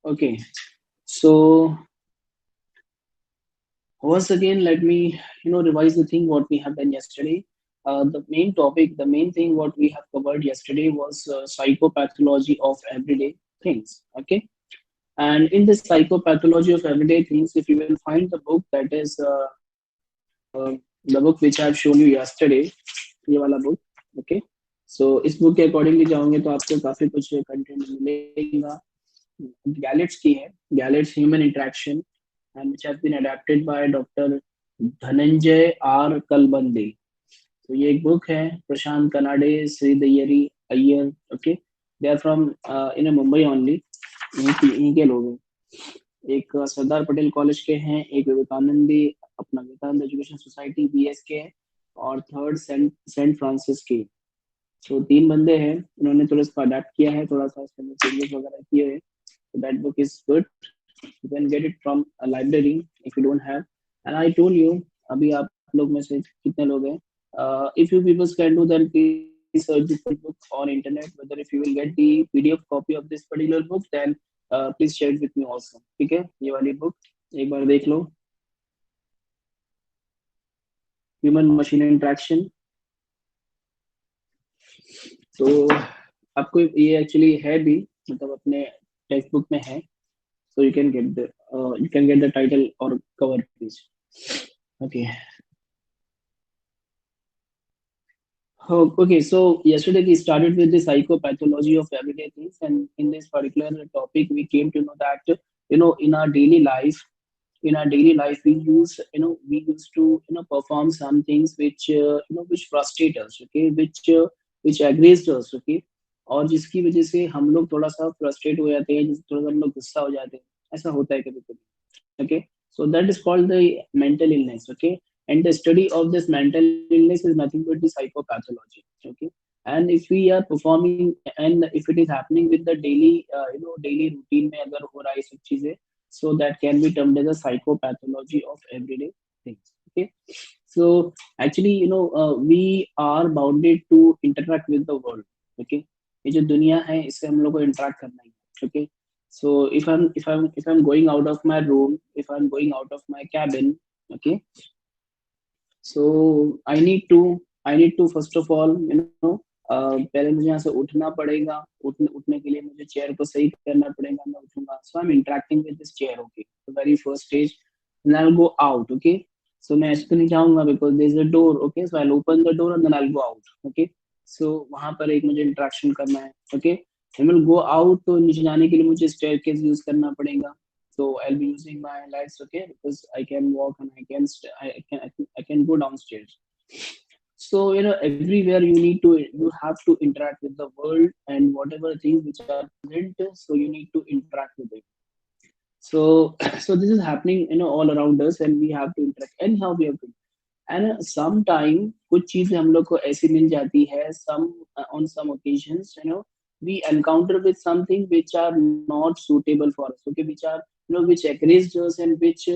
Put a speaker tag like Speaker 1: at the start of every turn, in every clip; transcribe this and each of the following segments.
Speaker 1: Okay, so once again, let me revise the thing what we have done yesterday. The main topic, the main thing what we have covered yesterday was psychopathology of everyday things. Okay, and in this psychopathology of everyday things, if you will find the book that is the book which I have shown you yesterday, ये वाला book. Okay, so इस book के accordingly जाओगे तो आपको काफी कुछ content मिलेगा. गैलेट्स की है, गैलेट्स human interaction, and which has been adapted by Dr. Dhananjay R Kalbande. तो ये एक बुक है, प्रशांत कनाडे, श्रीदयरी Iyer. Okay, they are from in Mumbai only, यहीं के लोग हैं. एक सरदार पटेल कॉलेज के हैं, एक विवेकानंदी, अपना विवेकानंद एजुकेशन सोसाइटी बीएस के हैं, और थर्ड सेंट सेंट फ्रांसिस के. तो तीन बंदे हैं, उन्होंने थोड़ा इसको अडेप्ट किया है, थोड़ा सा इसके अंदर चेंजेस वगैरह किए हैं. So that book is good. You can get it from a library if you don't have. And I told you, अभी आप लोग में से कितने लोग हैं? If you people can do, then please search this book on internet. Whether if you will get the PDF copy of this particular book, then please share it with me also. ठीक है, ये वाली book एक बार देख लो. Human machine interaction. तो आपको ये actually है भी, मतलब अपने टेक्स्ट बुक में है. So you can get the title or cover page. Okay. Oh, okay, so yesterday we started with the psychopathology of everyday things, and in this particular topic, we came to know that in our daily life, we used to perform some things which which frustrate us, okay, which aggravates us, okay, और जिसकी वजह से हम लोग थोड़ा सा frustrate हो जाते हैं, जिससे थोड़ा सा हम लोग गुस्सा हो जाते हैं. ऐसा होता है कभी कभी. Okay, so that is called the mental illness. Okay, and the study of this mental illness is nothing but the psychopathology. Okay, and if we are performing, and if it is happening with the daily daily routine में अगर हो रहा है ये सब चीजें, so that can be termed as a psychopathology of everyday things. Okay, so actually we are bounded to interact with the world. Okay, ये जो दुनिया है इससे हम लोग को interact करना ही है. Okay, so if I'm going out of my room, if I'm going out of my cabin, okay, so I need to first of all पहले मुझे यहाँ से उठना पड़ेगा. उठने के लिए मुझे चेयर को सही करना पड़ेगा, मैं उठूंगा. So I'm interacting with this chair. Okay, the very first stage, and I'll go out. Okay, so मैं ऐसे तो नहीं जाऊंगा because there's a door. Okay, so I'll open the door and then I'll go out. Okay, so वहां पर एक मुझे interaction करना है. Okay, I will go out. तो नीचे जाने के लिए मुझे staircase यूज करना पड़ेगा. So I'll be using my lights, okay, because I can walk and I can go downstairs. So everywhere you have to interact with the world, and whatever things which are present, so you need to interact with it. So so this is happening all around us, and we have to interact. Anyhow we have to. And sometime कुछ चीजें हम लोग को ऐसी मिल जाती है, some on some occasions we encounter with something which are not suitable for us, okay, which are which aggress us, and which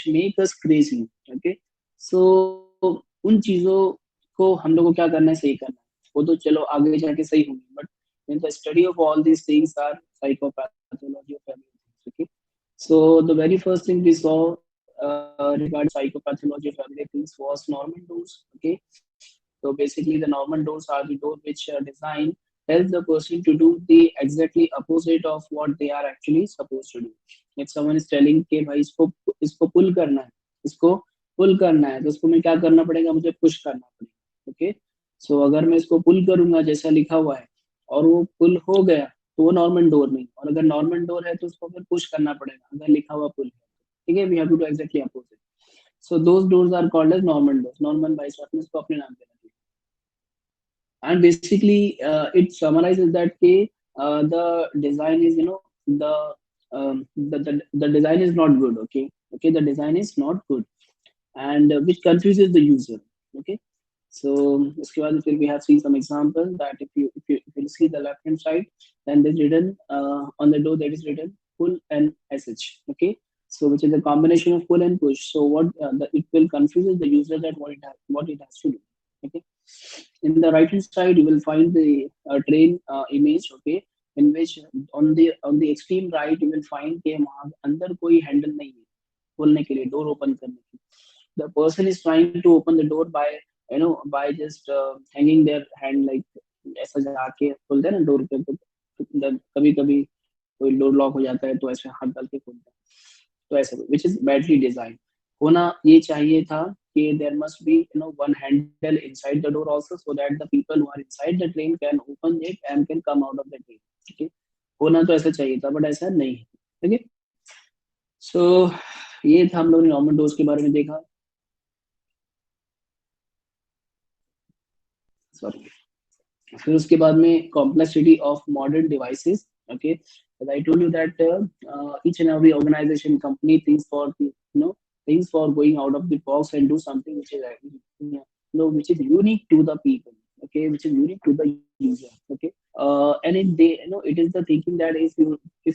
Speaker 1: make us crazy. Okay, so उन चीजों को हम लोग को क्या करना है, सही करना है. वो तो चलो आगे जाके सही होंगे, but in the study of all these things are psychopathology of everything. Okay, so the very first thing we saw regarding psychopathology of everyday things was Norman doors. Okay, so basically the Norman doors are the door which design help the person to do the exactly opposite of what they are actually supposed to do. If someone is telling कि भाई इसको pull करना है, इसको pull करना है, तो उसको मैं क्या करना पड़ेगा, मुझे push करना पड़ेगा. Okay, so अगर मैं इसको pull करूंगा जैसा लिखा हुआ है, और वो पुल हो गया, तो वो नॉर्मल डोर नहीं. और अगर नॉर्मल डोर है तो उसको फिर पुश करना पड़ेगा अगर लिखा हुआ पुल है. ठीक है, we have to do exactly opposite. So those doors are called as normal doors. Normal बाई आपने इसको अपने नाम पे रख दिया. And basically it summarizes that the design is the design is not good. Okay, okay, the design is not good, and which confuses the user. Okay, so uske baad फिर we have seen some example that if you see the left hand side, then there's written on the door that is written pull and sh. Okay, so which is a combination of pull and push. So it will confuse the user that what it has to do. Okay, in the right hand side you will find the train image. Okay, in which on the extreme right you will find कि वहाँ अंदर कोई handle नहीं है खोलने के लिए, door open करने के लिए. The person is trying to open the door by by just hanging their hand like ऐसा जाके खोलते हैं ना डोर पे. तो कभी कभी कोई डोर लॉक हो जाता है तो ऐसे हाथ डाल के खोलते हैं. तो ऐसा विच इज बैडली डिजाइन. होना ये चाहिए था कि there must be one handle inside the door also so that the people who are inside the train can open it and can come out of the train. ठीक है, होना तो ऐसा चाहिए था बट ऐसा नहीं है. ठीक है, सो ये था हम लोग ने नॉर्मल डोर्स के बारे में देखा. सॉरी. फिर उसके बाद में complexity of modern devices. Okay, as I told you that each and every organization company thinks for things for going out of the box and do something which is which is unique to the people. Okay, which is unique to the user. Okay, and it is the thinking that if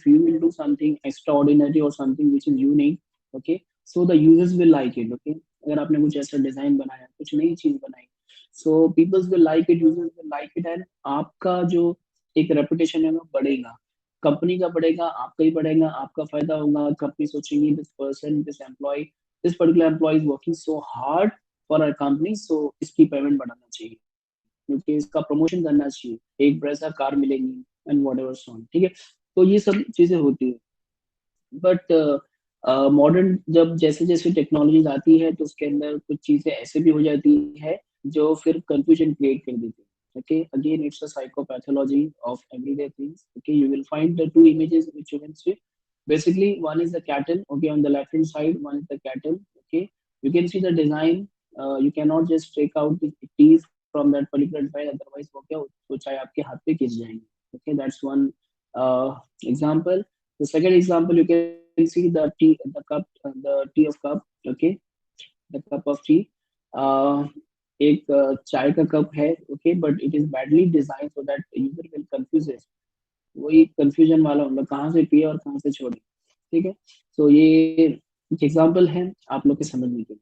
Speaker 1: you will do something extraordinary or something which is unique. Okay, so the users will like it. Okay, अगर आपने कुछ ऐसा design बनाया, कुछ नई चीज बनाई, so peoples will like it, users will like it, and आपका जो एक रेपुटेशन है वो बढ़ेगा, कंपनी का बढ़ेगा, आपका ही बढ़ेगा, आपका फायदा होगा. कंपनी सोचेंगी this person, this employee, this particular employee is working so hard for our company, so इसकी पेमेंट बढ़ाना चाहिए, क्योंकि इसका प्रमोशन करना चाहिए, एक ब्रेजा कार मिलेगी एंड वॉट एवर सॉन्ग. ठीक है, तो ये सब चीजें होती है. बट मॉडर्न जब जैसे जैसे टेक्नोलॉजीज आती है तो उसके अंदर कुछ चीजें ऐसे भी हो जाती है जो फिर कंफ्यूजन क्रिएट कर देती है. Okay, again it's a psychopathology of everyday things. Okay, you will find the two images which you can see. Basically one is the cattle. Okay, on the left hand side one is the cattle. Okay, you can see the design. You cannot just take out the teeth from that particular design, otherwise वो क्या वो चाहे आपके हाथ पे गिर जाएंगे. Okay, that's one example. The second example, you can see the tea, the tea of cup. Okay, the cup of tea. Uh, एक चाय का कप है. Okay, but it is badly design so that user will confuse. वही confusion वाला मतलब कहाँ से पिए और कहाँ से छोड़े. ठीक है, तो ये एग्जांपल है आप लोग के समझने के लिए.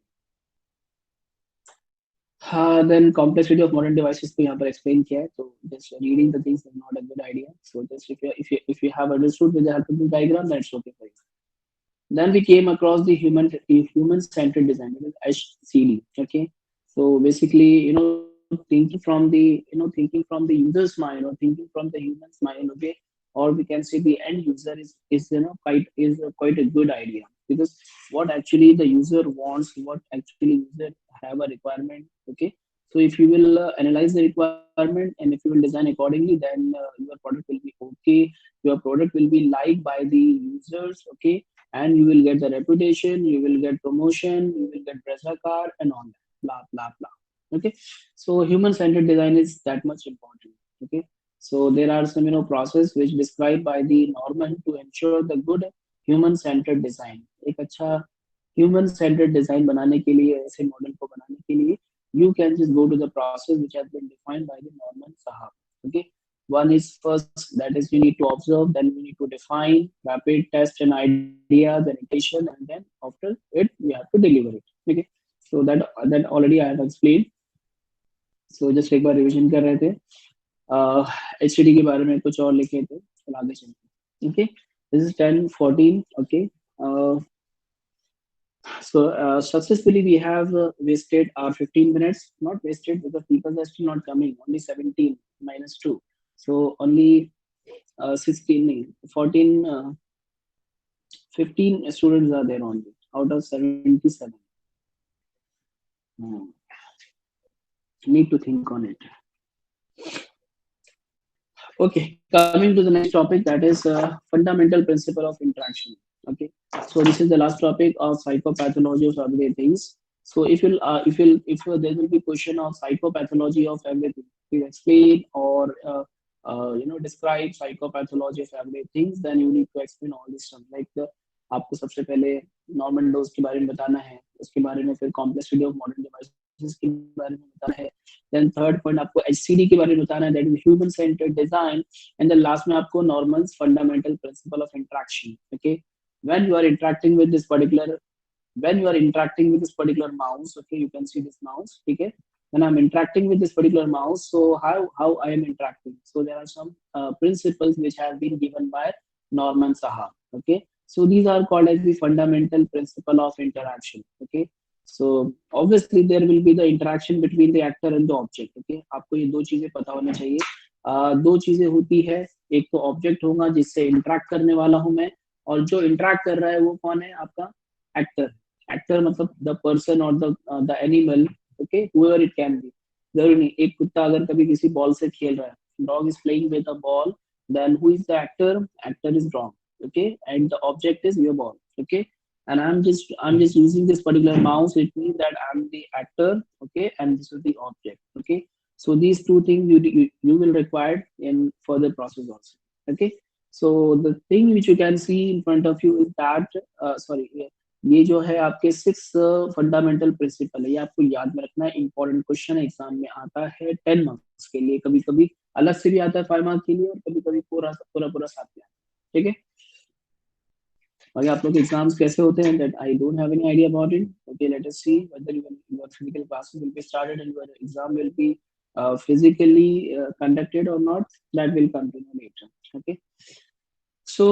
Speaker 1: हाँ, then complexity of modern devices को यहाँ पर एक्सप्लेन किया है, तो just reading the things is not a good idea. So just if you have understood with the help of the diagram, that's okay for you. Then we came across the human centered design, which is HCD. Okay, so basically thinking from the thinking from the user's mind, or thinking from the human's mind. Okay, or we can say the end user is quite a good idea, because what actually the user wants, what actually user have a requirement. Okay, so if you will analyze the requirement and if you will design accordingly, then your product will be okay, your product will be liked by the users. Okay, and you will get the reputation, you will get promotion, you will get Brezza car and all that, blah blah blah. Okay, so human-centered design is that much important. Okay, so there are some process which described by the Norman to ensure the good human-centered design. एक अच्छा human-centered design बनाने के लिए, ऐसे model को बनाने के लिए, you can just go to the process which has been defined by the Norman Sahab. Okay, one is first, that is you need to observe, then you need to define, rapid test an idea, then iteration, and then after it you have to deliver it. Okay, so that already I have explained. So just एक बार revision कर रहे थे. HCD के बारे में कुछ और लिखे थे, चलो आगे चलते हैं. Okay, this is 10:14. Okay, so successfully we have wasted our 15 minutes. Not wasted because people are still not coming. Only 17 minus 2. So only 16, 14, 15 students are there only out of 77. Hmm. Need to think on it. Okay, coming to the next topic, that is fundamental principle of interaction. Okay, so this is the last topic of psychopathology of everyday things. So if there will be question of psychopathology of everything, you explain or describe psychopathology of everyday things, then you need to explain all this stuff. Like आपको सबसे पहले normal dose के बारे में बताना है, उसके बारे में फिर कॉम्प्लेक्सिटी ऑफ मॉडर्न डिवाइसेस के बारे में बताना है, देन थर्ड पॉइंट आपको HCD के बारे में बताना है, that is human centred design, and then last में आपको normals fundamental principle of interaction. Okay, when you are interacting with this particular mouse. Okay, you can see this mouse. ठीक है, when I'm interacting with this particular mouse, so how I am interacting. So there are some principles which have been given by Norman Saha. Okay, so these are called as the fundamental principle of interaction. Okay, so obviously there will be the interaction between the actor and the object. Okay, आपको ये दो चीजें पता होना चाहिए. दो चीजें होती है, एक तो ऑब्जेक्ट होगा जिससे इंटरेक्ट करने वाला हूं मैं, और जो इंटरेक्ट कर रहा है वो कौन है, आपका एक्टर. एक्टर मतलब द पर्सन और the animal. Okay, whoever it can be. जरूरी नहीं, एक कुत्ता अगर कभी किसी बॉल से खेल रहा है, dog is playing with a ball, then who is the actor? Actor is dog. Okay, and the object is your ball. Okay, and I'm just using this particular mouse. It means that I'm the actor. Okay, and this is the object. Okay, so these two things you will require in further process also. Okay, so the thing which you can see in front of you is that sorry, ये जो है आपके 6 fundamental principle है, ये आपको याद में रखना है. इंपॉर्टेंट क्वेश्चन एग्जाम में आता है 10 मार्क्स के लिए, कभी कभी अलग से भी आता है 5 मार्क्स के लिए, और कभी कभी पूरा पूरा पूरा साथ में आता है. ठीक है, और आप लोग एग्जाम्स कैसे होते हैं, that I don't have any idea about it. Okay, let us see whether your physical classes will be started and your exam will be physically conducted or not. That will come to know later. Okay, so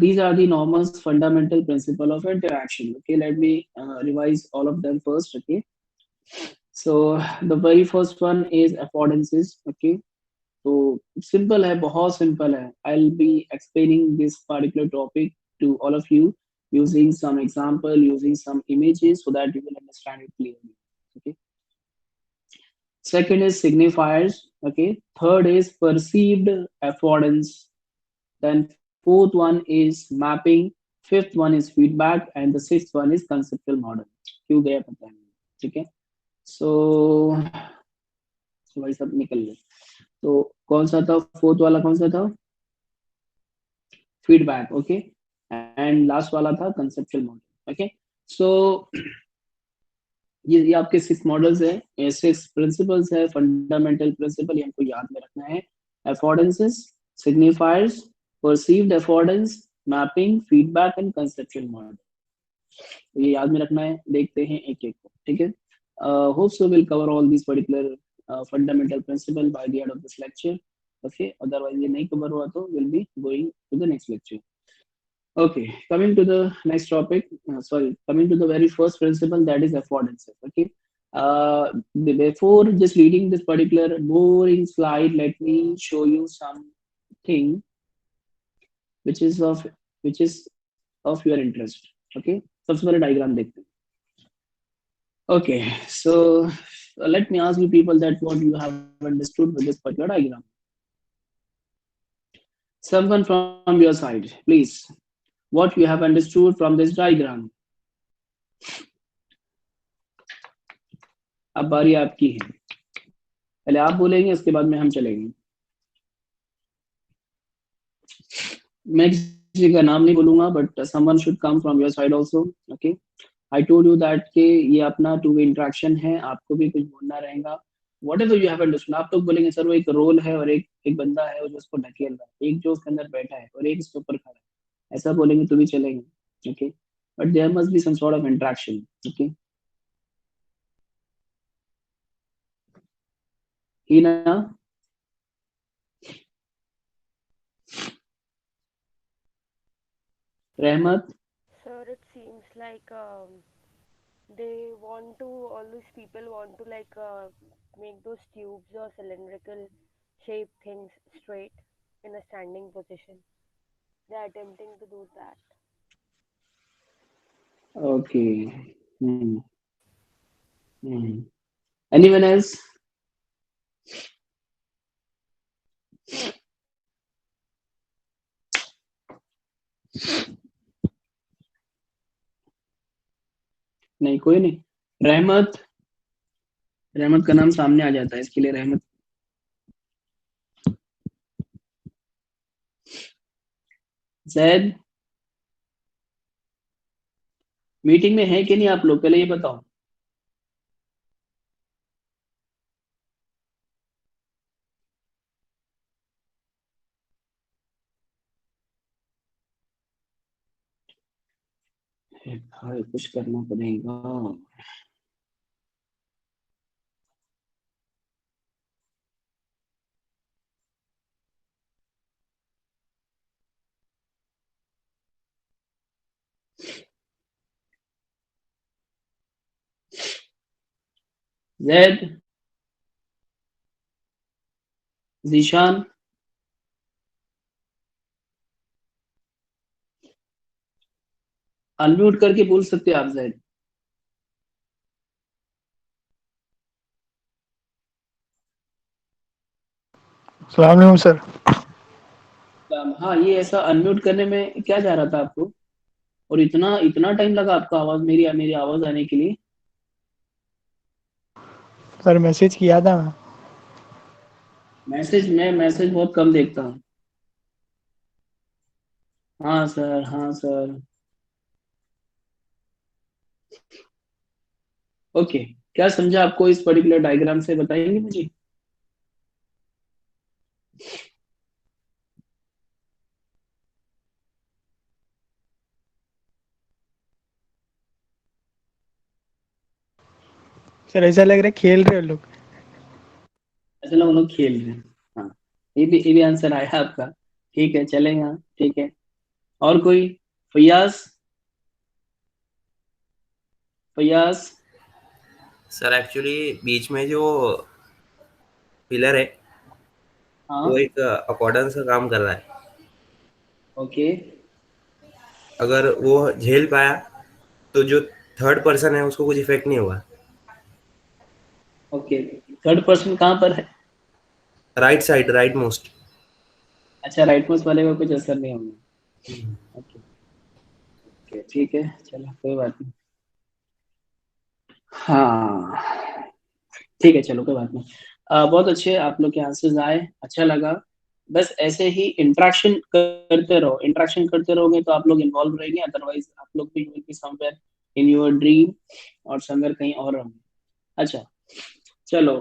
Speaker 1: these are the normal fundamental principle of interaction. Okay, let me revise all of them first. Okay, so the very first one is affordances. Okay, so simple है, बहुत simple है. I'll be explaining this particular topic to all of you using some example, using some images so that you will understand it clearly. Okay, second is signifiers. Okay, third is perceived affordance. Then fourth one is mapping, fifth one is feedback, and the sixth one is conceptual model. क्यों गया पता नहीं. ठीक है, सो भाई सब निकल गए. तो कौन सा था फोर्थ वाला, कौन सा था, फीडबैक. ओके, एंड लास्ट वाला था कंसेप्चुअल मॉडल. ओके, सो ये आपके 6 मॉडल्स है, ये 6 प्रिंसिपल्स है, फंडामेंटल प्रिंसिपल, ये हमको याद में रखना है. Affordances, signifiers, perceived affordance, mapping, feedback and conceptual model. तो ये याद में रखना है. देखते हैं एक एक को. ठीक है, hope so will cover all this particular fundamental principle by the end of this lecture. Okay, otherwise ये नहीं कवर हुआ तो will be going to the next lecture. Okay, coming to the next topic, sorry, coming to the very first principle, that is affordances. Okay, before just reading this particular boring slide, let me show you something which is of which is of your interest. Okay, सबसे पहले diagram देखते हैं. Okay, so let me ask you people that what you have understood with this particular diagram. Someone from your side, please. What you have understood from this diagram. अब बारी आपकी है, पहले आप बोलेंगे उसके बाद में हम चलेंगे. मैं किसी का नाम नहीं बोलूंगा, but someone should come from your side also. Okay, I told you that के ये अपना टू वे इंटरेक्शन है, आपको भी कुछ बोलना रहेगा. What ever you have understood, आप लोग बोलेंगे सर वो एक रोल है और एक एक बंदा है जो उसको ढकेल रहा है, एक जो उसके अंदर बैठा है और एक इसके ऊपर खड़ा है, ऐसा बोलेंगे तो भी चलेंगे. Okay, but there must be some sort of interaction. Okay, Heena. Rahmat.
Speaker 2: Sir, it seems like they want to, all these people want to like make those tubes or cylindrical shape things straight in a standing position. They are attempting to do that.
Speaker 1: Okay. Anyone else. नहीं, कोई नहीं. रहमत. रहमत का नाम सामने आ जाता है, इसके लिए रहमत. जैद. मीटिंग में है कि नहीं आप लोग, पहले ये बताओ. भाई कुछ करना पड़ेगा. जेड, जीशान, अनम्यूट करके बोल सकते हैं आप जेड।
Speaker 3: सलाम अलैकुम सर।
Speaker 1: हाँ, ये ऐसा अनम्यूट करने में क्या जा रहा था आपको, और इतना इतना टाइम लगा आपका आवाज, मेरी मेरी आवाज आने के लिए?
Speaker 3: सर मैसेज किया था मैं।
Speaker 1: मैसेज, मैं मैसेज बहुत कम देखता हूँ। हाँ सर, हाँ सर। ओके, क्या समझा आपको इस पर्टिकुलर डायग्राम से, बताएंगे मुझे?
Speaker 3: सर ऐसा लग रहा है खेल रहे हो लोग।
Speaker 1: ऐसे लोग खेल रहे हैं। हाँ, ये भी आंसर आया आपका। ठीक है, चलेगा, ठीक है। और कोई? फयाज, फयाज।
Speaker 4: सर एक्चुअली बीच में जो पिलर है वो
Speaker 1: हाँ,
Speaker 4: एक अकॉर्डेंस का काम कर रहा है।
Speaker 1: ओके।
Speaker 4: अगर वो झेल पाया तो जो थर्ड पर्सन है उसको कुछ इफेक्ट नहीं होगा।
Speaker 1: ओके, थर्ड पर्सन कहाँ पर है?
Speaker 4: Right side, right most.
Speaker 1: अच्छा, राइट मोस्ट वाले को कुछ असर नहीं होगा। ओके, ओके, ठीक है, चलो कोई बात नहीं। हाँ, ठीक है, चलो कोई बात नहीं। बहुत अच्छे आप लोग के आंसर्स आए, अच्छा लगा। बस ऐसे ही इंटरेक्शन करते रहो, इंटरेक्शन करते रहोगे तो आप लोग इन्वॉल्व रहेंगे, अदरवाइज आप लोग भी will be somewhere in your dream, और समवेयर कहीं और रहोगे। अच्छा, चलो,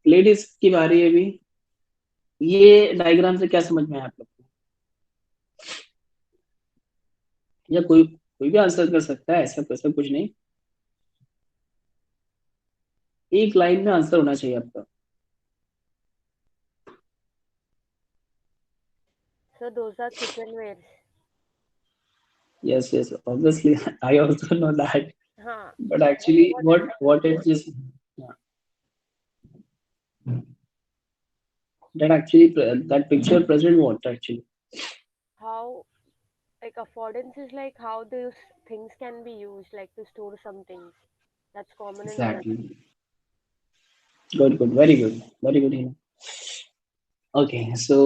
Speaker 1: लेडीज की बारी है अभी। ये डायग्राम से क्या समझ में आया आप लोग को? या कोई कोई भी आंसर कर सकता है, ऐसा कुछ नहीं। एक लाइन में आंसर होना चाहिए आपका।
Speaker 2: So those are kitchenwares.
Speaker 1: Yes yes, obviously I also know that,
Speaker 2: हाँ.
Speaker 1: but
Speaker 2: But
Speaker 1: actually
Speaker 2: what
Speaker 1: what it is, yeah, that actually that picture present what actually?
Speaker 2: how like affordance is like how those things can be used like to store some things. That's common in India.
Speaker 1: Exactly. Good, very good, Hina. Okay, so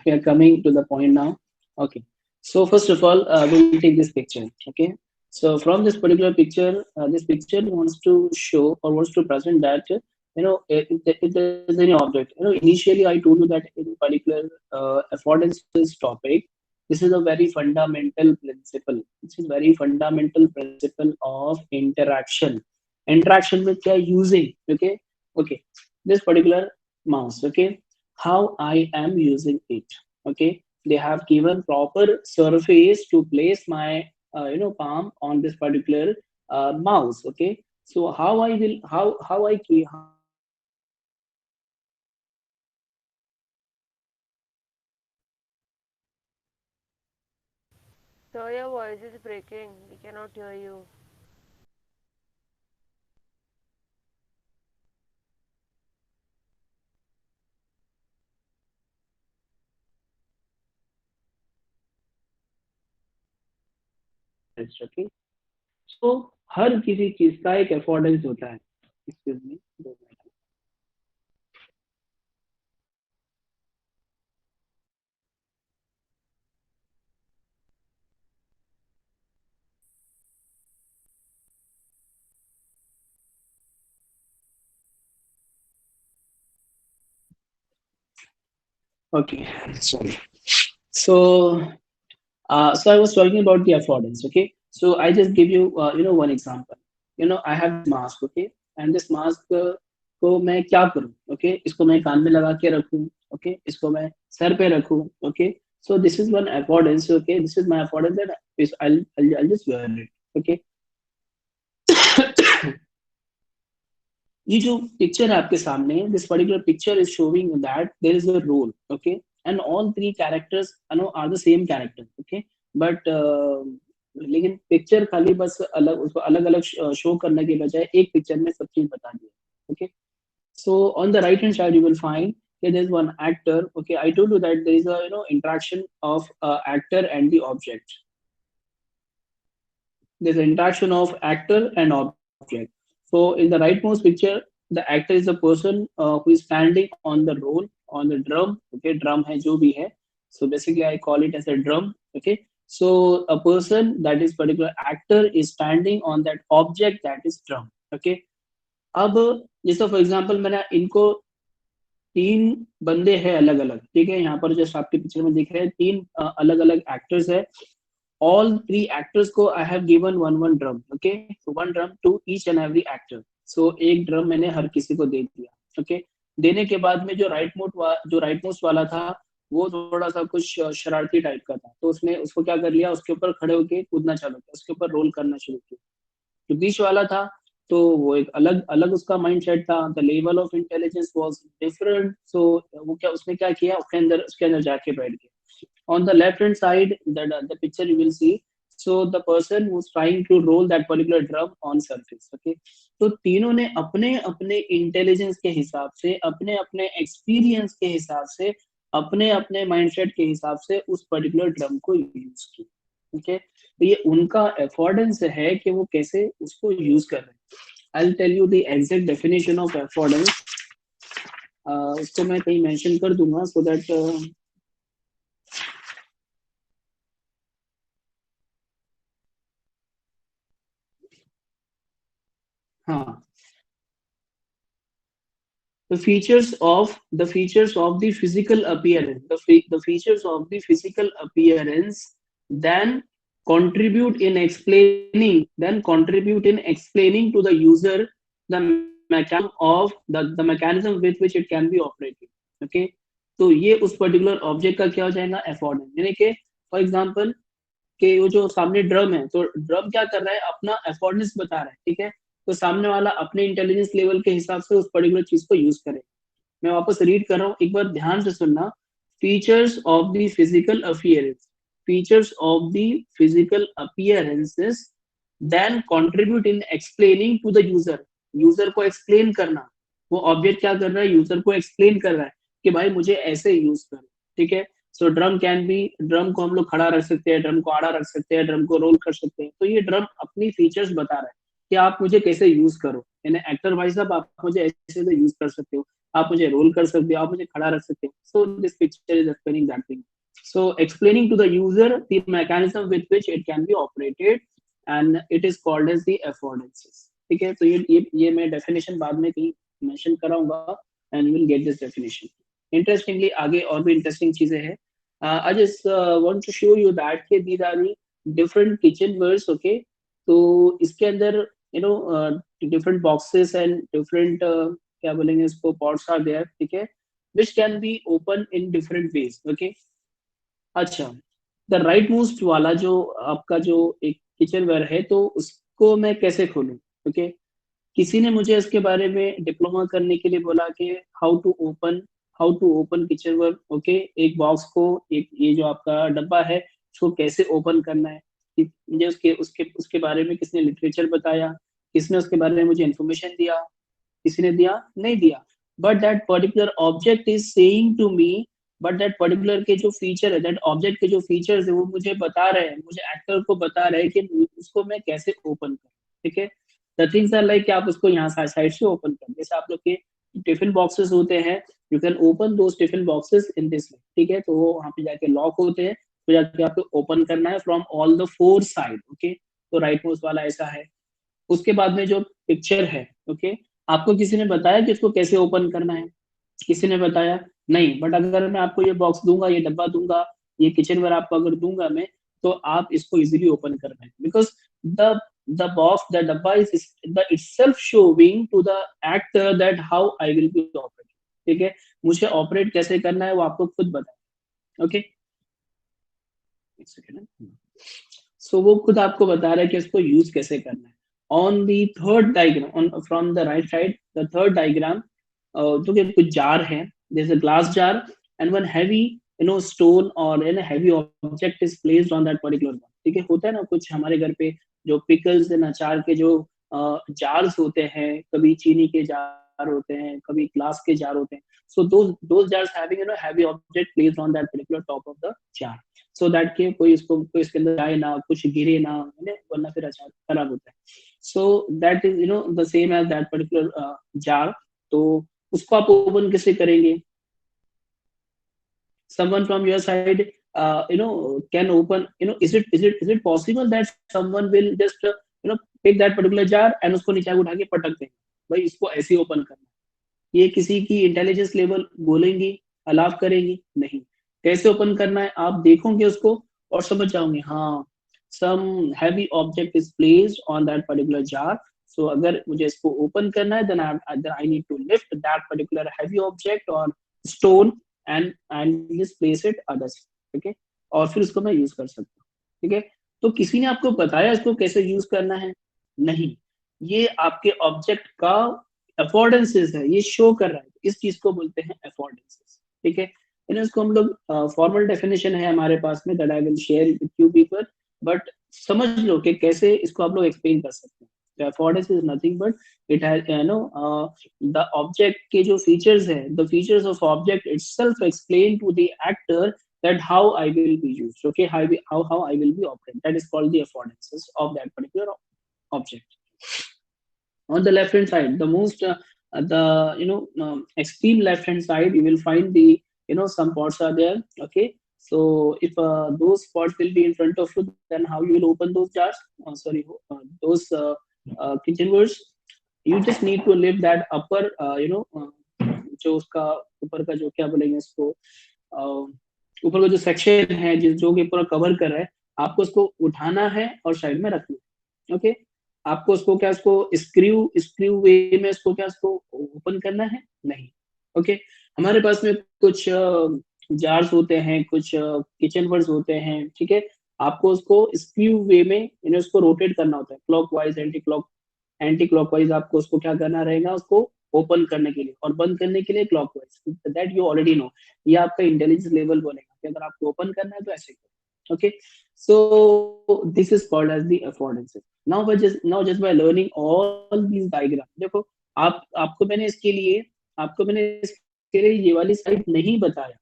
Speaker 1: we are coming to the point now. Okay, so first of all, we'll take this picture. Okay, so from this particular picture, this picture wants to show or wants to present that if there is any object. Initially I told you that in particular affordances topic, this is a very fundamental principle. This is very fundamental principle of interaction. Interaction with क्या? Using. Okay, okay. This particular mouse. Okay, how I am using it. Okay, they have given proper surface to place my palm on this particular mouse. Okay, so how I will how I keep
Speaker 2: So your voice is breaking. We cannot hear you.
Speaker 1: okay. So हर किसी चीज का एक अफोर्डेंस होता है। Excuse me, 2 minute. Okay, sorry. So so I was talking about the affordance. Okay, so I just give you one example. I have this mask. Okay, and this mask को मैं क्या करूँ? Okay, इसको मैं कान में लगा के रखूँ? Okay, इसको मैं सर पे रखूँ? Okay, so this is one affordance. Okay, this is my affordance that is I'll just wear it. Okay, ये जो पिक्चर है आपके सामने, this particular picture is showing that there is a role. Okay, and all three characters are the same character. Okay, but लेकिन picture खाली बस अलग, उसको अलग अलग शो करने के बजाय एक पिक्चर में सब चीज बता दिया। Okay, So on the right hand side you will find that there's one actor. Okay, I told you that there is a interaction of actor and the object. There's an interaction of actor and object. So in the rightmost picture, the actor is a person who is standing on the roll, on the drum. Okay, drum hai jo bhi hai. So basically I call it as a drum. Okay, so a person, that is particular actor, is standing on that object, that is drum. Okay, अब जैसे for example मैंने इनको तीन बंदे हैं अलग अलग, ठीक है, यहाँ पर जस्ट आपके पिक्चर में दिख रहे हैं तीन अलग अलग एक्टर्स है. All three actors को I have given one drum. Okay, so one drum to each and every actor. So एक ड्रम मैंने हर किसी को दे दिया. Okay, देने के बाद में जो राइट मोस्ट वाला था वो थोड़ा सा कुछ शरारती टाइप का था, तो उसने उसको क्या कर लिया, उसके ऊपर खड़े होके कूदना चालू किया, उसके ऊपर रोल करना शुरू किया. जो बीच वाला था तो वो एक अलग अलग उसका माइंड सेट था. The level of intelligence was different. So वो क्या, उसने क्या किया, उसके अंदर जाके बैठ गया. On the left hand side, the picture you will see, so the person who's trying to roll that particular drum on surface. Okay, तो तीनों ने अपने अपने इंटेलिजेंस के हिसाब से, अपने अपने एक्सपीरियंस के हिसाब से, अपने अपने माइंडसेट के हिसाब से उस पर्टिकुलर ड्रम को यूज किया. ओके, तो ये उनका अफोर्डेंस है कि वो कैसे उसको यूज कर रहे हैं. I will tell you the exact definition of affordance. उसको मैं कहीं मेंशन कर दूंगा सो दैट हाँ, the features of the physical appearance, the features of the physical appearance then contribute in explaining to the user the mechanism of the mechanism with which it can be operated. Okay, तो ये उस particular object का क्या हो जाएगा, अफोर्डेंस. यानी कि for example कि वो जो सामने ड्रम है, तो ड्रम क्या कर रहा है, अपना अफोर्डेंस बता रहा है. ठीक है, तो सामने वाला अपने इंटेलिजेंस लेवल के हिसाब से उस पर्टिकुलर चीज को यूज करे. मैं वापस रीड कर रहा हूँ, एक बार ध्यान से सुनना. Features of the physical appearance, features of the physical appearances then contribute in explaining to the user. User को एक्सप्लेन करना, वो ऑब्जेक्ट क्या कर रहा है, यूजर को एक्सप्लेन कर रहा है कि भाई मुझे ऐसे यूज करो. ठीक है, सो ड्रम कैन बी, ड्रम को हम लोग खड़ा रख सकते हैं, ड्रम को आड़ा रख सकते हैं, ड्रम को रोल कर सकते हैं. तो ये ड्रम अपनी फीचर्स बता रहा है कि आप मुझे कैसे यूज करो. यानी एक्टर भाई साहब आप मुझे ऐसे से यूज कर सकते हो, आप मुझे रोल कर सकते हो, आप मुझे खड़ा रख सकते हो. So this picture is explaining that thing. So explaining to the user the mechanism with which it can be operated and it is called as the affordances. ठीक है, तो ये मैं डेफिनेशन बाद में कहीं मेंशन कराऊंगा and you will get this definition. Interestingly आगे और भी इंटरेस्टिंग चीजें हैं. I just want to show you that कि these are the different kitchenwares. Okay, तो इसके अंदर different boxes and different क्या बोलेंगे इसको, pots are there. ठीक है, which can be opened in different ways. Okay, अच्छा, the right most वाला जो आपका जो एक किचनवेयर है, तो उसको मैं कैसे खोलूं. ओके, किसी ने मुझे इसके बारे में डिप्लोमा करने के लिए बोला कि how to open kitchenware. Okay, एक बॉक्स को, एक ये जो आपका डब्बा है उसको कैसे ओपन करना है, मुझे उसके बारे में किसने लिटरेचर बताया, किसने उसके बारे में मुझे इन्फॉर्मेशन दिया, किसी ने दिया, नहीं दिया. But that particular object is saying to me, but that particular के जो फीचर है, दैट ऑब्जेक्ट के जो फीचर्स है वो मुझे बता रहे हैं, मुझे एक्टर को बता रहे हैं कि उसको मैं कैसे ओपन करूँ. ठीक है, द थिंग्स आर लाइक कि आप उसको यहाँ साइड से ओपन करें. जैसे आप लोग के टिफिन बॉक्सेस होते हैं, you can open those tiffin boxes in this वे. ठीक है, तो वो वहाँ पे जाके लॉक होते हैं, तो जाके आपको ओपन करना है from all the four side. Okay, तो राइट मोस्ट वाला ऐसा है. उसके बाद में जो पिक्चर है, ओके, आपको किसी ने बताया कि इसको कैसे ओपन करना है, किसी ने बताया नहीं. बट अगर मैं आपको ये बॉक्स दूंगा, ये डब्बा दूंगा, ये किचनवेयर आपको अगर दूंगा मैं, तो आप इसको इजीली ओपन कर पाएंगे. Because the box, the dabba is the itself showing to the actor that how I will be operating. ठीक है, मुझे ऑपरेट कैसे करना है वो आपको खुद बताए. ओके, एक सेकंड. सो वो खुद आपको बता रहा है कि इसको यूज कैसे करना है. On the third diagram, from the right side, the third diagram, तो कुछ जार है, there's a glass jar and one heavy stone or heavy object is placed on that particular one. ठीक है, होता है ना कुछ हमारे घर पे जो पिकल्स एंड अचार के जो जार्स होते हैं, कभी चीनी के जार जार होते हैं, कभी ग्लास के जार होते हैं. So those jars having heavy object placed on that particular top of the jar, so that कि कोई इसके अंदर जाए ना, कुछ गिरे ना, वरना फिर अचार खराब होता है. So that is the same as that particular jar. तो उसको आप ओपन कैसे करेंगे? Someone from your side can open, is it possible that someone will just pick that particular jar and उसको नीचे उठा के पटक दें, भाई इसको ऐसे ही ओपन करना? ये किसी की इंटेलिजेंस लेवल बोलेंगी, अलाउ करेंगी? नहीं. कैसे ओपन करना है आप देखोगे उसको और समझ जाओगे, हाँ some heavy object is placed on that particular jar. So अगर मुझे इसको ओपन करना है, then I need to lift that particular heavy object or stone and just place it others. ठीक है, और फिर उसको मैं यूज कर सकता हूँ. ठीक है, तो किसी ने आपको बताया इसको कैसे यूज करना है? नहीं, ये आपके ऑब्जेक्ट का अफोर्डेंसेस है, ये शो कर रहा है. इस चीज को बोलते हैं अफोर्डेंसेस. ठीक है, इसको हम लोग फॉर्मल डेफिनेशन है हमारे पास में, that I will share with you people, but समझ लो कि कैसे इसको आप लोग एक्सप्लेन कर सकते हैं. The affordance is nothing but it has the object के जो features है, the features of object itself explain to the actor that how I will be used, okay, how I will be operated. That is called the affordances of that particular object. On the left hand side, the most extreme left hand side, you will find the some pots are there. Okay, so if those pots will be in front of you, then how you will open those jars, those kitchenwares? You just need to lift that upper जो उसका ऊपर का जो क्या बोलेंगे इसको, ऊपर का जो सेक्शन है जो कि पूरा कवर कर रहा है, आपको उसको उठाना है और साइड में रखना है. ओके, आपको उसको क्या इसको स्क्रू वे में इसको क्या इसको ओपन करना है? नहीं. ओके, हमारे पास में कुछ जार्स होते हैं, कुछ किचनवेयर्स होते हैं. ठीक है, आपको उसको स्क्रू वे में उसको रोटेट करना होता है, क्लॉकवाइज एंटी क्लॉकवाइज. आपको उसको क्या करना रहेगा, उसको ओपन करने के लिए और बंद करने के लिए clockwise. That you already know. ये आपका इंटेलिजेंस लेवल बोलेगा कि अगर आपको ओपन करना है तो ऐसे करो. Okay, so this is called as the affordances. Now just by learning all these diagram, देखो आपको मैंने इसके लिए ये वाली स्लाइड नहीं बताया,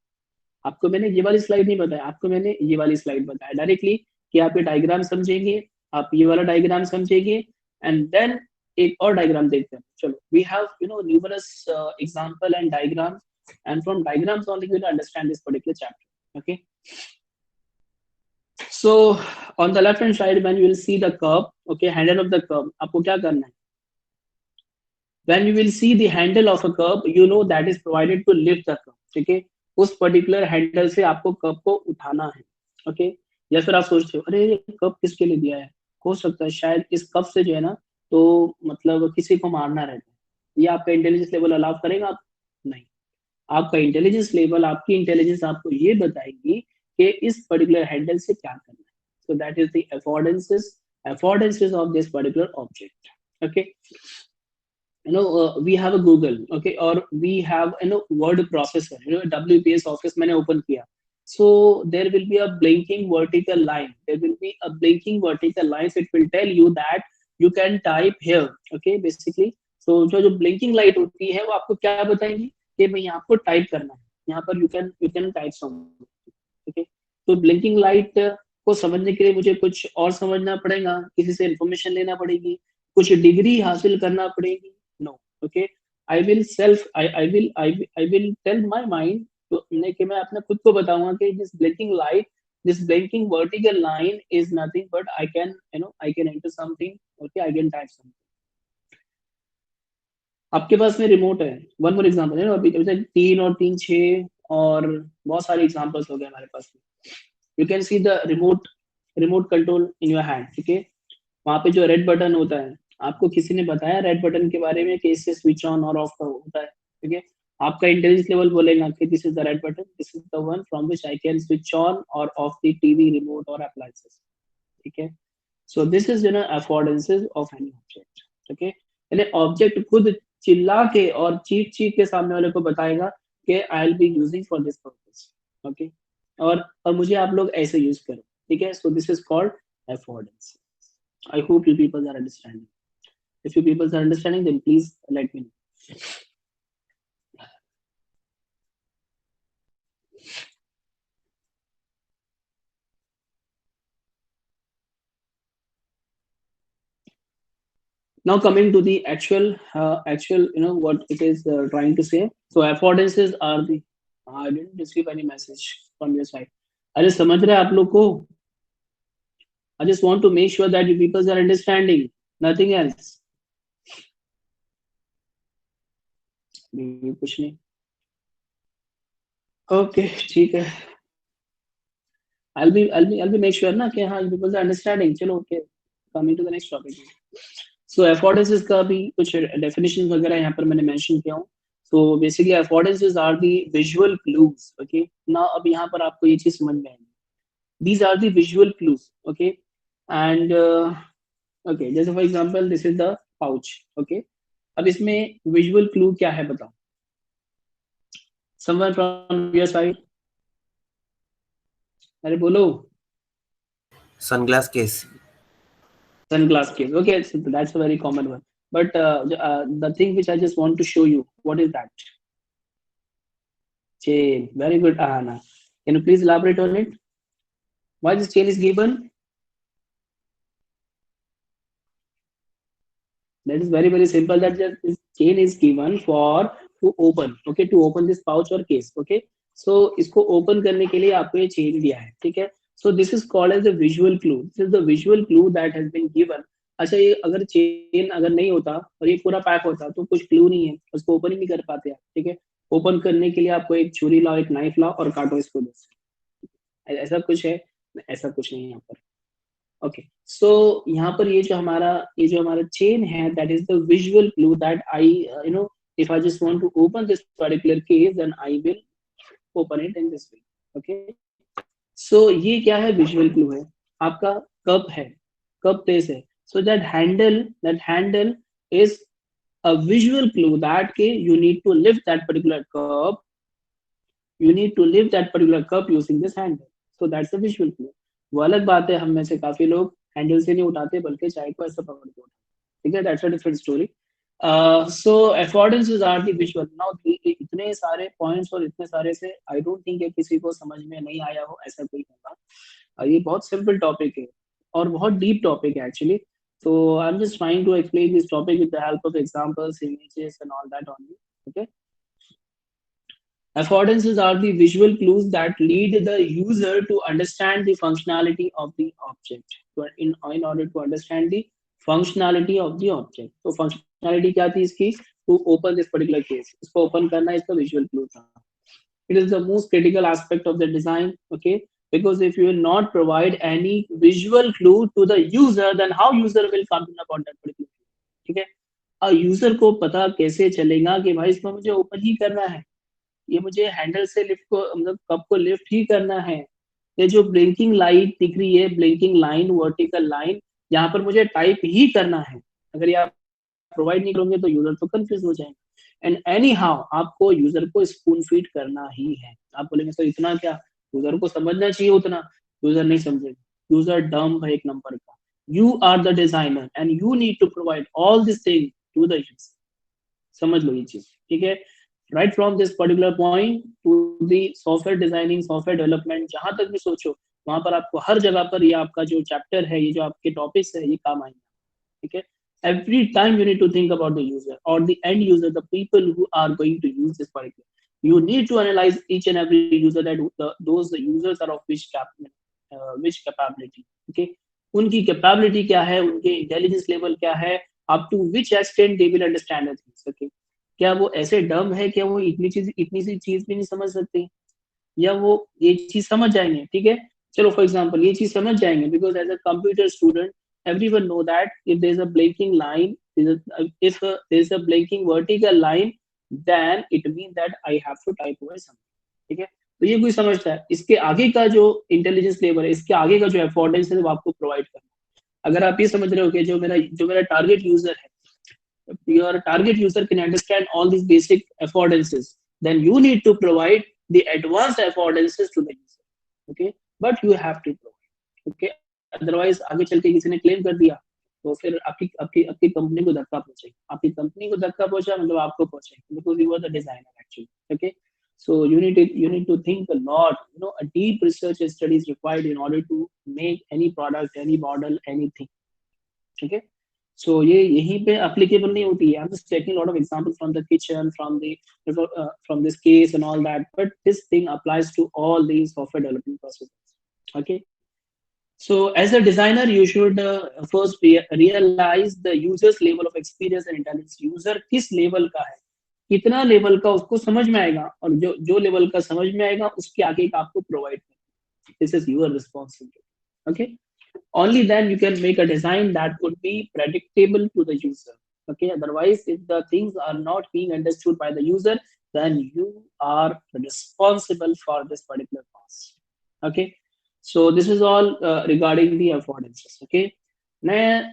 Speaker 1: आपको मैंने ये वाली स्लाइड नहीं बताया, आपको मैंने ये वाली स्लाइड बताया डायरेक्टली कि आप ये डायग्राम समझेंगे, आप ये वाला डायग्राम समझेंगे, एंड देन एक और डायग्राम देखते हैं. चलो, we have numerous example and diagram, and from diagrams only you will understand this particular chapter. Okay, so on the left hand side when you will see the curve, okay, handle of the curve, आपको क्या करना है? When you will see the handle of a curve, you know that is provided to lift the curve. ठीक है, उस particular handle से आपको cup को उठाना है. ओके, या फिर आप सोचते हो अरे ये कप किसके लिए दिया है, हो सकता है शायद इस कप से जो है ना तो मतलब किसी को मारना रहता है. ये आपका इंटेलिजेंस लेवल अलाउ करेगा? आप नहीं. आपका इंटेलिजेंस लेवल, आपकी इंटेलिजेंस आपको ये बताएगी कि इस पर्टिकुलर हैंडल से क्या करना है. So that is the affordances of this particular object. Okay, we have a Google, okay, or we have word processor, WPS office मैंने open किया, so there will be a blinking vertical line, so it will tell you that you can type here. Okay, basically, so जो blinking light होती है वो आपको क्या बताएंगी कि भाई आपको टाइप करना है, यहाँ पर you can type something. Okay, तो blinking light को समझने के लिए मुझे कुछ और समझना पड़ेगा, किसी से इंफॉर्मेशन लेना पड़ेगी, कुछ डिग्री हासिल करना पड़ेगी? No. Okay, I will tell my mind कि मैं अपने खुद को बताऊंगा कि this blinking vertical line is nothing but I can enter something. Okay, I can type something. आपके पास में रिमोट है, वन मोर एग्जांपल है, अभी 3 और 3 6 और बहुत सारे एग्जांपल्स हो गए हमारे पास में. You can see the remote control in your hand. ठीक है, वहां पे जो रेड बटन होता है, आपको किसी ने बताया रेड बटन के बारे में कि इससे स्विच ऑन और ऑफ होता है? ठीक है, आपका इंटेलिजेंस लेवल बोलेगा कि this is the red button, this is the one from which I can switch on और ऑफ द टीवी, रिमोट और अप्लायंसेस. ठीक है, so this is affordances of any object. Okay, यानी ऑब्जेक्ट खुद चिल्ला के और चीख के सामने वाले को बताएगा कि I will be using for this purpose. Okay, और मुझे आप लोग ऐसे यूज करो. ठीक है, so this is called affordance. I hope you people are understanding. If you people are understanding, then please let me know. Now coming to the actual, what it is trying to say. So affordances are the, I didn't receive any message from your side. अरे समझ रहे हैं आप लोग को? I just want to make sure that you people are understanding, nothing else. कुछ नहीं. Okay, ठीक है. I'll be make sure ना कि हाँ you people are understanding. चलो okay. Coming to the next topic. So affordances का भी कुछ definitions वगैरह यहाँ पर मैंने mention किया हूँ. So basically affordances are the visual clues. Okay. Now अब यहाँ पर आपको ये चीज समझ में आएगी. These are the visual clues. Okay. And okay, जैसे for example this is the pouch. Okay. अब इसमें visual clue क्या है बताओ? Someone from your side? अरे बोलो.
Speaker 4: Sunglass case.
Speaker 1: Sunglass case. Okay, so that's a very common one. But the thing which I just want to show you, what is that? Chain. Very good, Ahana. Can you please elaborate on it? Why this chain is given? That is very, very simple. That just this chain is given for to open. Okay, to open this pouch or case. Okay, so इसको open करने के लिए आपको ये chain दिया है. ठीक है. So this is called as a visual clue. This is the visual clue that has been given. अच्छा ये अगर चेन अगर नहीं होता और ये पूरा पैक होता तो कुछ क्लू नहीं है, उसको ओपन ही नहीं कर पाते आप. ठीक है. ओपन करने के लिए आपको एक छुरी लाओ, एक नाइफ लाओ और काटो इसको. ऐसा कुछ है? ऐसा कुछ नहीं है यहाँ पर. ओके, सो यहाँ पर ये जो हमारा चेन है, that is the visual clue that I if I just want to open this particular case then I will open it in this way. Okay, so ये क्या है? विजुअल क्लू है. आपका कप है, कप प्लेस है. So that handle is a visual clue that you need to lift that particular cup. You need to lift that particular cup using this handle. So that's the visual clue. वो अलग बात है, हम में से काफी लोग हैंडल से नहीं उठाते बल्कि चाय को ऐसा पकड़ के उठाते. ठीक है, that's a different story. So affordances are the visual. Now इतने सारे points और इतने सारे से I don't think कि किसी को समझ में नहीं आया हो, ऐसा कोई होगा. ये बहुत simple topic है और बहुत deep topic है actually. So I'm just trying to explain this topic with the help of examples, images and all that only. Okay. Affordances are the visual clues that lead the user to understand the functionality of the object. In order to understand the functionality of the object. So functionality क्या थी इसकी? To open this particular case. इसको open करना इसका visual clue था. It is the most critical aspect of the design. Okay, because if you will not provide any visual clue to the user, then how user will come to know about that particular clue? ठीक है, user को पता कैसे चलेगा कि भाई इसको मुझे ओपन ही करना है, ये मुझे हैंडल से लिफ्ट को मतलब कप को लिफ्ट ही करना है. ये जो ब्लिंकिंग लाइट दिख रही है, ब्लिंकिंग लाइन, वर्टिकल लाइन, यहाँ पर मुझे टाइप ही करना है. अगर ये आप प्रोवाइड नहीं करोगे तो यूजर तो कंफ्यूज हो जाएंगे. एंड एनी हाउ आपको यूजर को स्पून फीड करना ही है. आप बोलेंगे सर इतना क्या, यूजर को समझना चाहिए उतना. यूजर नहीं समझेगा, यूजर डम है एक नंबर का. You are the designer and you need to provide all this thing to the user. समझ लो ये चीज. ठीक है, right from this particular point to the software designing, software development, जहां तक भी सोचो वहां पर आपको हर जगह पर ये आपका जो चैप्टर है, ये जो आपके टॉपिक्स है, ये काम आएंगे. ठीक है, every time you need to think about the user or the end user, the people who are going to use this particular. You need to analyze each and every user that those users are of which capability. Okay, उनकी capability क्या है, उनके intelligence level क्या है, up to which extent they will understand the things. Okay, क्या वो ऐसे डम है, क्या वो इतनी सी चीज भी नहीं समझ सकते, या वो ये चीज समझ जाएंगे. ठीक है, चलो फॉर एग्जांपल ये चीज समझ जाएंगे because as a computer student everyone know that if there is a blinking line, if there is a blinking vertical line, then it means that I have to type over something. ठीक है, तो ये कोई समझता है. इसके आगे का जो इंटेलिजेंस लेवल है, इसके आगे का जो अफोर्डेंस है वो आपको प्रोवाइड करना. अगर आप ये समझ रहे हो कि जो मेरा टारगेट यूजर है, your target user can understand all these basic affordances, then you need to provide the advanced affordances to the user. Okay, but you have to provide. Okay, otherwise आगे चल के किसी ने क्लेम कर दिया तो फिर आपकी आपकी आपकी कंपनी को धक्का पहुंचेगा, आपकी कंपनी को धक्का पहुंचा मतलब आपको पहुंचेगा, because you are the designer actually. Okay, so you need to think a lot, a deep research study is required in order to make any product, any model, anything. Okay, so ये यहीं पे applicable नहीं होती है. I'm just taking a lot of examples from the kitchen, from this case and all that, but this thing applies to all these software development processes. Okay, so as a designer you should first realize the user's level of experience and intelligence. User किस level का है, कितना level का उसको समझ में आएगा, और जो जो लेवल का समझ में आएगा उसके आगे का आपको प्रोवाइड करना. This is your responsibility. Okay, only then you can make a design that would be predictable to the user. Okay, otherwise if the things are not being understood by the user, then you are responsible for this particular cost. Okay, so this is all regarding the affordances. Okay, now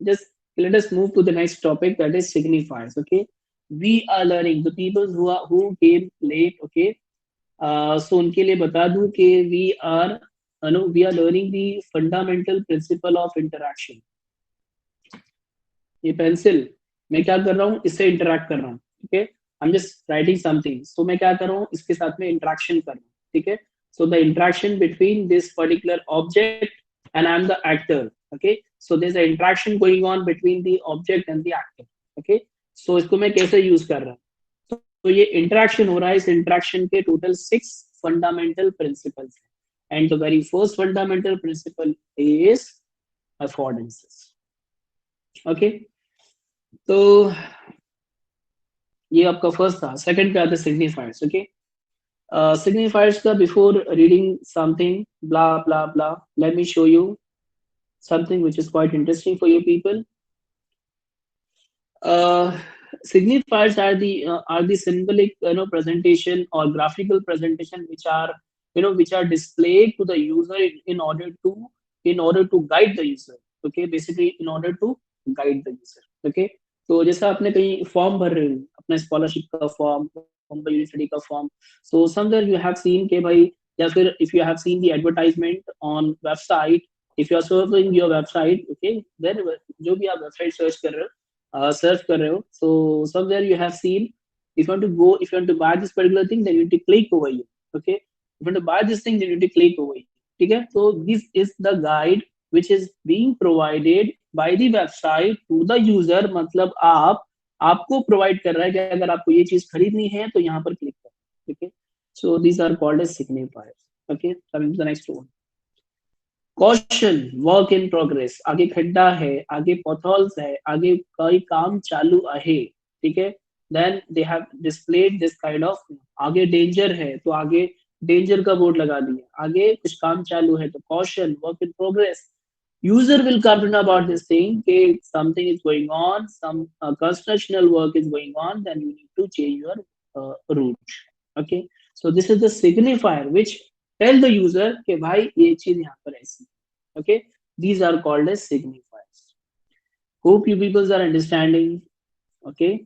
Speaker 1: just let us move to the next topic, that is signifiers. Okay, we are learning, the people who came late. Okay, so उनके लिए बता दूं कि we are learning the fundamental principle of interaction. ये pencil मैं क्या कर रहा हूँ, इससे इंटरेक्ट कर रहा हूँ. ठीक है, I am just writing something, so मैं क्या कर रहा हूँ, इसके साथ में इंटरेक्शन कर रहा हूँ. ठीक है, so the interaction between this particular object and I am the actor. Okay, so there's an interaction going on between the object and the actor. Okay, so इसको मैं कैसे यूज कर रहा हूँ, तो ये इंटरेक्शन हो रहा है. इस इंटरेक्शन के टोटल 6 फंडामेंटल प्रिंसिपल्स हैं, and the very first fundamental principle is affordances. Okay, तो ये आपका फर्स्ट था. सेकंड पे आता है signifiers. Okay, signifiers का before reading something blah blah blah, let me show you something which is quite interesting for you people. Signifiers are the symbolic presentation or graphical presentation which are displayed to the user in order to guide the user. Okay, basically in order to guide the user. Okay, तो जैसा आपने कहीं form भर रहे हो, अपना scholarship का form, university का form, so somewhere you have seen के भाई, या फिर if you have seen the advertisement on website, if you are surfing your website, okay, then जो भी आप वेबसाइट सर्च कर रहे हो, सर्च कर रहे हो, so somewhere you have seen, if you want to buy this particular thing, then you need to click over here. Okay, if you want to buy this thing, then you need to click over here. ठीक है, so this is the guide which is being provided by the website to the user. मतलब आपको provide कर रहा है कि अगर आपको ये चीज खरीदनी है तो यहाँ पर क्लिक करें. ठीक है, so these are called as signifiers. Okay, coming to the next one. Caution, work in progress. आगे खड्डा है, आगे potholes है, आगे कोई काम चालू है. ठीक है, then they have displayed this kind of, आगे danger है तो आगे danger का बोर्ड लगा दिया, आगे कुछ काम चालू है तो caution, work in progress. User will come to know about this thing, okay, something is going on, some constructional work is going on, then you need to change your route. Okay, so this is the signifier which tell the user कि भाई ये चीज यहाँ पर ऐसी. Okay, these are called as signifiers. Hope you people are understanding. Okay,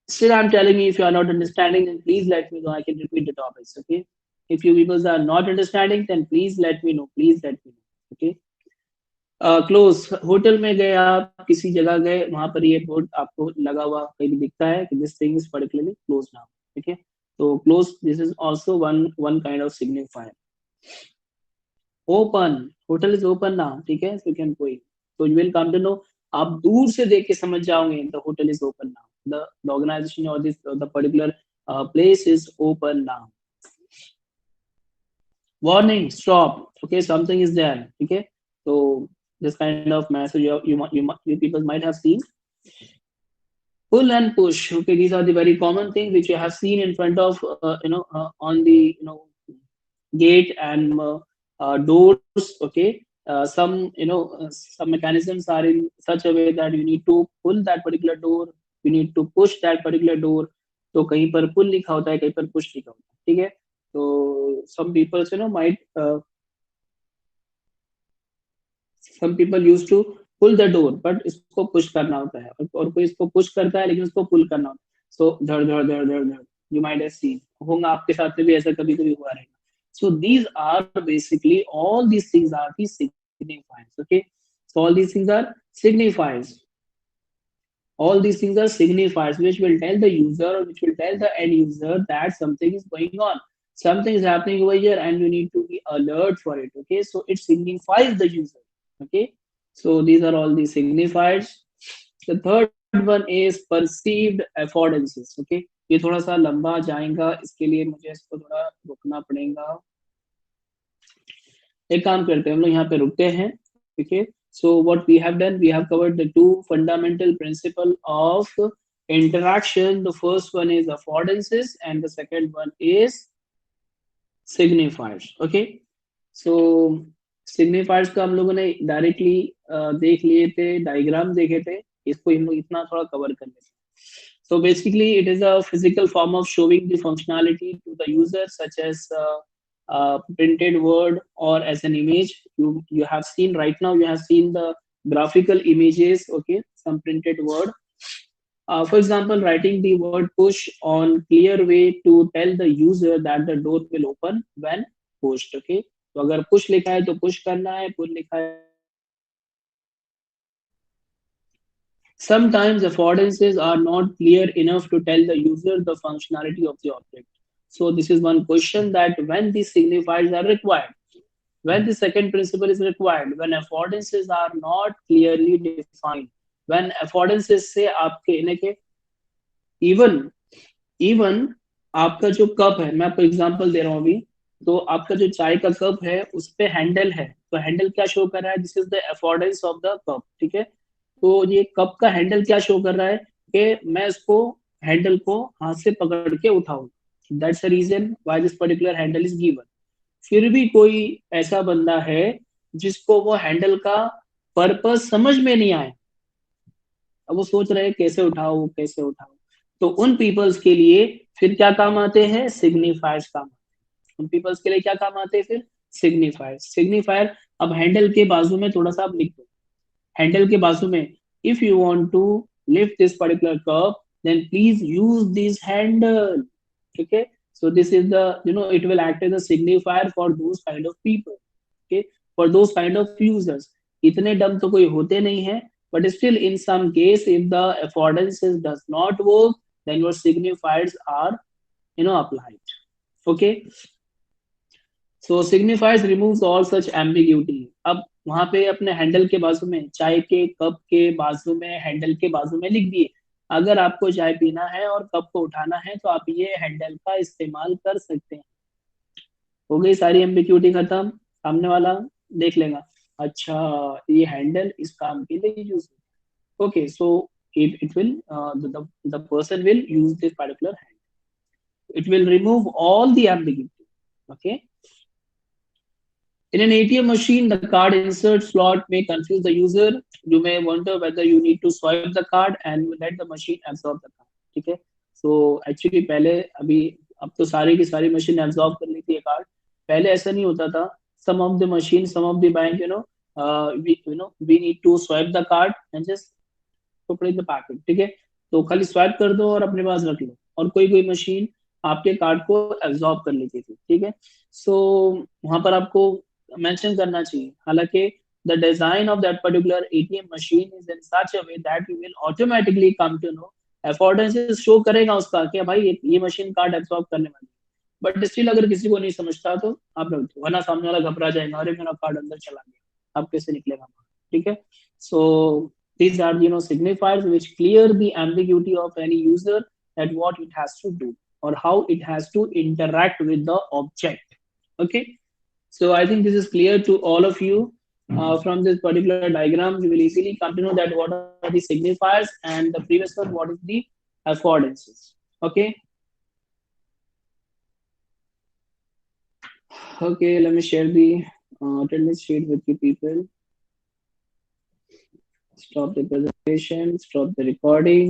Speaker 1: still I'm telling you, if you are not understanding, then please let me know, I can repeat the topics. Okay, if you people are not understanding, then please let me know, please let me know. Okay, close, hotel में गए आप, किसी जगह गए, वहां पर ये board आपको लगा हुआ कहीं भी दिखता है कि this thing is particularly close now. ठीक है, तो close, this is also one kind of signifier. Open, hotel is open now. ठीक है, सो कैन कोई, तो you will come to know, आप दूर से देख के समझ जाओगे the hotel is open now, the organization और this the particular place is open now. Warning, stop. Okay, something is there. ठीक है, तो this kind of message you people might have seen. Pull and push. Okay, these are the very common things which you have seen in front of on the gate and doors. Okay, some some mechanisms are in such a way that you need to pull that particular door, you need to push that particular door. तो कहीं पर pull लिखा होता है, कहीं पर push लिखा होता है. ठीक है, तो some people might some people used to pull the door, but इसको push करना होता है, और कोई इसको push करता है लेकिन उसको pull करना होता है. So धड़ धड़ धड़ धड़ धड़, you might have seen, होगा आपके साथ में भी ऐसा कभी कभी हुआ रहेगा. So these are basically, all these things are the signifiers. Okay, so all these things are signifiers. All these things are signifiers which will tell the user or which will tell the end user that something is going on, something is happening over here and you need to be alert for it. Okay, so it signifies the user. Okay, so these are all the signifiers. The third one is perceived affordances. Okay, ये थोड़ा सा लंबा जाएगा, इसके लिए मुझे इसको थोड़ा रुकना पड़ेगा. एक काम करते हैं, हम लोग यहाँ पे रुकते हैं. Okay, so what we have done, we have covered the two fundamental principle of interaction. The first one is affordances and the second one is signifiers. Okay, so signifiers का हम लोगों ने डायरेक्टली देख लिए थे, डायग्राम देखे थे, इसको हम लोग इतना थोड़ा कवर कर लेते हैं. So basically it is a physical form of showing the functionality to the user, such as printed word or as an image. You have seen right now, you have seen the graphical images. Okay, some printed word. For example, writing the word push on clear way to tell the user that the door will open when pushed. Okay, तो अगर push लिखा है तो push करना है, pull लिखा है. Sometimes affordances are not clear enough to tell the user the functionality of the object. So this is one question, that when these signifiers are required, when the second principle is required, when affordances are not clearly defined, when affordances से आपके इन्हें के even आपका जो cup है, मैं आपको example दे रहा हूँ अभी, तो आपका जो चाय का कप है उस पे हैंडल है, तो हैंडल क्या शो कर रहा है, this is the affordance of the cup. ठीक है, तो ये कप का हैंडल क्या शो कर रहा है कि मैं इसको हैंडल को हाथ से पकड़ के उठाऊं. That's the reason why this particular handle is given. फिर भी कोई ऐसा बंदा है जिसको वो हैंडल का पर्पस समझ में नहीं आए, अब वो सोच रहे हैं कैसे उठाओ कैसे उठाओ, तो उन पीपल्स के लिए फिर क्या काम आते हैं, सिग्निफायर्स काम. उन पीपल्स के लिए क्या काम आते हैं फिर, सिग्निफायर. सिग्निफायर अब हैंडल के बाजू में थोड़ा सा आप लिख दो, हैंडल के बाजू में, if you want to lift this particular cup, then please use this handle. Okay, so this is the, it will act as a signifier for those kind of people. Okay, for those kind of users. इतने डम तो कोई होते नहीं है, but still in some case if the affordances does not work, then your signifiers are applied. Okay, so signifiers removes all such ambiguity. अब वहां पे अपने हैंडल के बाजू में, चाय के कप के बाजू में, हैंडल के बाजू में लिख दिए, अगर आपको चाय पीना है और कप को उठाना है तो आप ये हैंडल का इस्तेमाल कर सकते हैं. हो गई सारी एम्बिग्यूटी खत्म, सामने वाला देख लेगा, अच्छा ये हैंडल इस काम के लिए use. Okay, so it will the person will use this particular handle. It will remove all the ambiguity. Okay, in an ATM machine, the card insert slot may confuse the user. You may wonder whether you need to swipe the card and let the machine absorb the card. ठीक है, so actually पहले अभी अब तो सारी की सारी machine absorb कर लेती है कार्ड, पहले ऐसा नहीं होता था. some of the machine, some of the bank, we need to swipe the card and just put it in the packet. ठीक है, तो खाली स्वाइप कर दो और अपने पास रख लो, और कोई कोई मशीन आपके कार्ड को एब्जॉर्ब कर लेती थी. ठीक है, सो वहां पर आपको मेंशन करना चाहिए, हालांकि the design of that particular ATM machine is in such a way that you will automatically come to know, affordances show करेगा उसका कि भाई ये मशीन कार्ड एब्जॉर्ब करने वाली है, बट स्टिल अगर किसी को नहीं समझता तो आप रख दो, वरना सामने वाला घबरा जाएगा, अरे मेरा कार्ड अंदर चला गया, अब कैसे निकलेगा. ठीक है, सो these are signifiers which clear the ambiguity of any user, that what it has to do or how it has to interact with the object. Okay, so I think this is clear to all of you. From this particular diagram you will easily come to know that what are the signifiers, and the previous one, what is the affordances. Okay, okay, let me share the attendance sheet with you people. Stop the presentation, stop the recording.